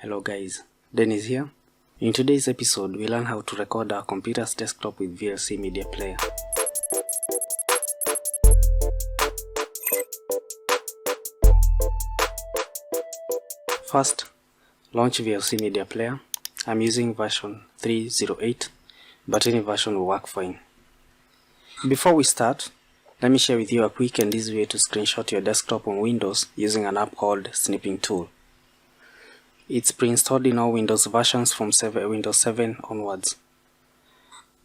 Hello guys, Dennis here. In today's episode, we learn how to record our computer's desktop with VLC media player. First, launch VLC media player. I'm using version 3.08, but any version will work fine. Before we start, let me share with you a quick and easy way to screenshot your desktop on Windows using an app called Snipping Tool. It's pre-installed in all Windows versions from Windows 7 onwards.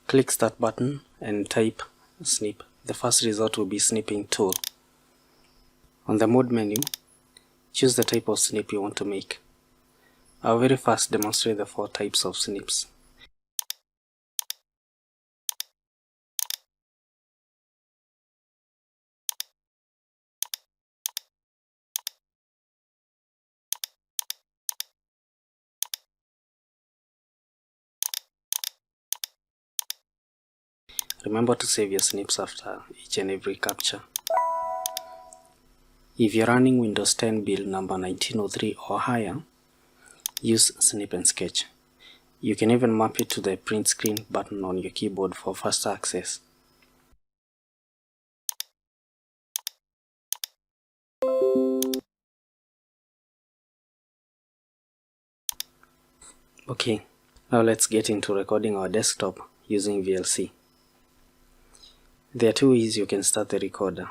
Click Start button and type Snip. The first result will be Snipping Tool. On the Mode menu, choose the type of snip you want to make. I'll very first demonstrate the 4 types of snips. Remember to save your snips after each and every capture. If you're running Windows 10 build number 1903 or higher, use Snip and Sketch. You can even map it to the print screen button on your keyboard for faster access. Okay, now let's get into recording our desktop using VLC. There are 2 ways you can start the recorder.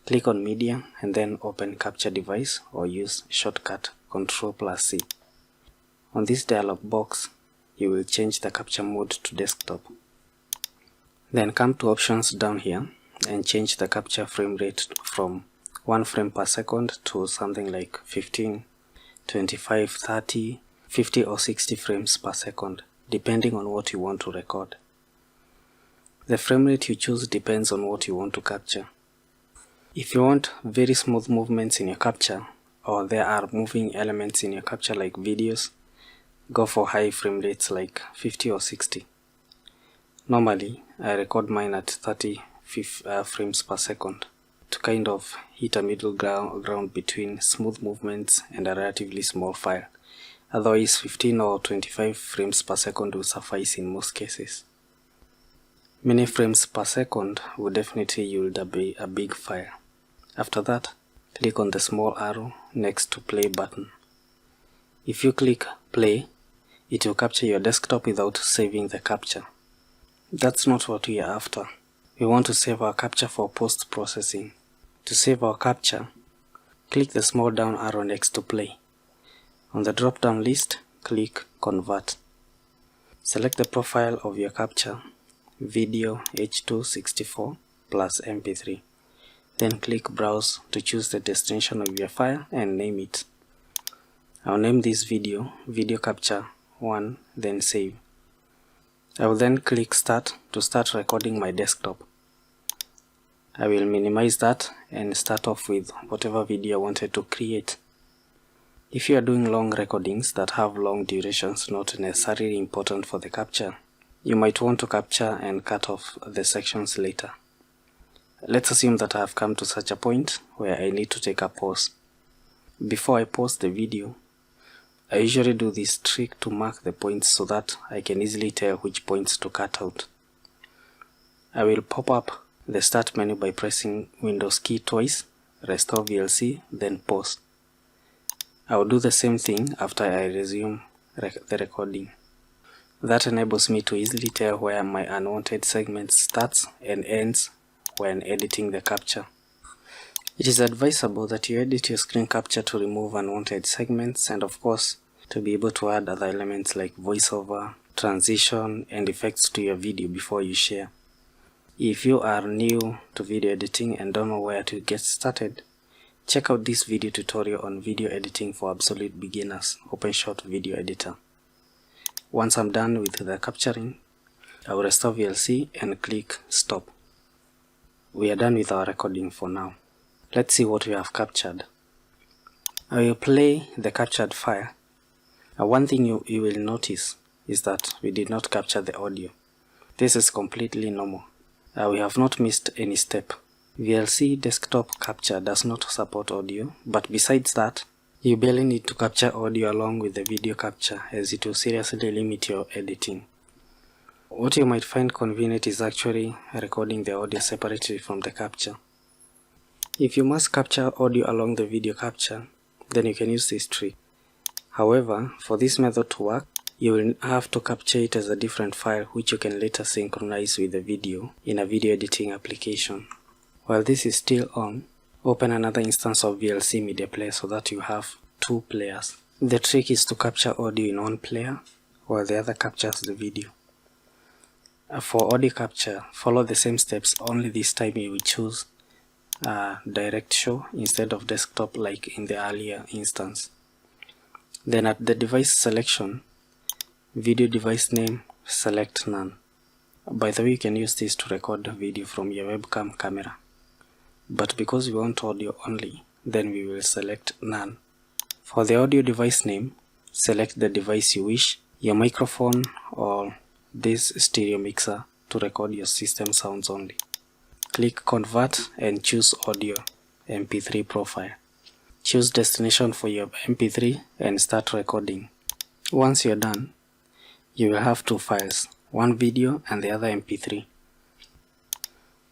Click on Media and then open Capture Device or use shortcut Ctrl+C. On this dialog box, you will change the capture mode to desktop. Then come to Options down here and change the capture frame rate from 1 frame per second to something like 15, 25, 30, 50 or 60 frames per second, depending on what you want to record. The frame rate you choose depends on what you want to capture. If you want very smooth movements in your capture, or there are moving elements in your capture like videos, go for high frame rates like 50 or 60. Normally, I record mine at 30 frames per second to kind of hit a middle ground between smooth movements and a relatively small file. Otherwise, 15 or 25 frames per second will suffice in most cases. Many frames per second will definitely yield a big file. After that, click on the small arrow next to play button. If you click play, it will capture your desktop without saving the capture. That's not what we are after. We want to save our capture for post-processing. To save our capture, click the small down arrow next to play. On the drop-down list, click Convert. Select the profile of your capture, video H264 plus MP3. Then click Browse to choose the destination of your file and name it. I'll name this video Capture 1, then save. I will then click Start to start recording my desktop. I will minimize that and start off with whatever video I wanted to create. If you are doing long recordings that have long durations not necessarily important for the capture, you might want to capture and cut off the sections later. Let's assume that I have come to such a point where I need to take a pause. Before I pause the video, I usually do this trick to mark the points so that I can easily tell which points to cut out. I will pop up the Start menu by pressing Windows key twice, restore VLC, then pause. I will do the same thing after I resume the recording. That enables me to easily tell where my unwanted segment starts and ends when editing the capture. It is advisable that you edit your screen capture to remove unwanted segments and of course to be able to add other elements like voiceover, transition and effects to your video before you share. If you are new to video editing and don't know where to get started, check out this video tutorial on video editing for absolute beginners, OpenShot Video Editor. Once I'm done with the capturing, I will restore VLC and click Stop. We are done with our recording for now. Let's see what we have captured. I will play the captured file. One thing you will notice is that we did not capture the audio. This is completely normal. We have not missed any step. VLC desktop capture does not support audio, but besides that, You barely need to capture audio along with the video capture, as it will seriously limit your editing. What you might find convenient is actually recording the audio separately from the capture. If you must capture audio along the video capture, then you can use this trick. However, for this method to work, you will have to capture it as a different file which you can later synchronize with the video in a video editing application. While this is still on, open another instance of VLC media player so that you have two players. The trick is to capture audio in one player while the other captures the video. For audio capture, follow the same steps, only this time you will choose direct show instead of desktop like in the earlier instance. Then at the device selection, video device name, select none. By the way, you can use this to record the video from your webcam camera. But because we want audio only, then we will select none. For the audio device name, select the device you wish, your microphone or this stereo mixer to record your system sounds only. Click convert and choose audio MP3 profile. Choose destination for your MP3 and start recording. Once you're done, you will have two files, one video and the other MP3.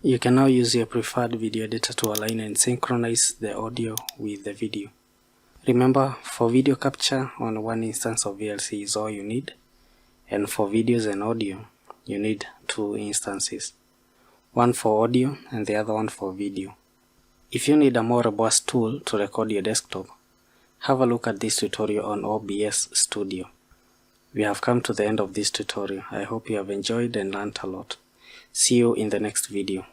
You can now use your preferred video editor to align and synchronize the audio with the video. Remember, for video capture, on one instance of VLC is all you need, and for videos and audio, you need two instances, one for audio and the other one for video. If you need a more robust tool to record your desktop, have a look at this tutorial on OBS Studio. We have come to the end of this tutorial. I hope you have enjoyed and learned a lot. See you in the next video.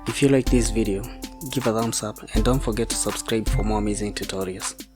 If you like this video, give a thumbs up and don't forget to subscribe for more amazing tutorials.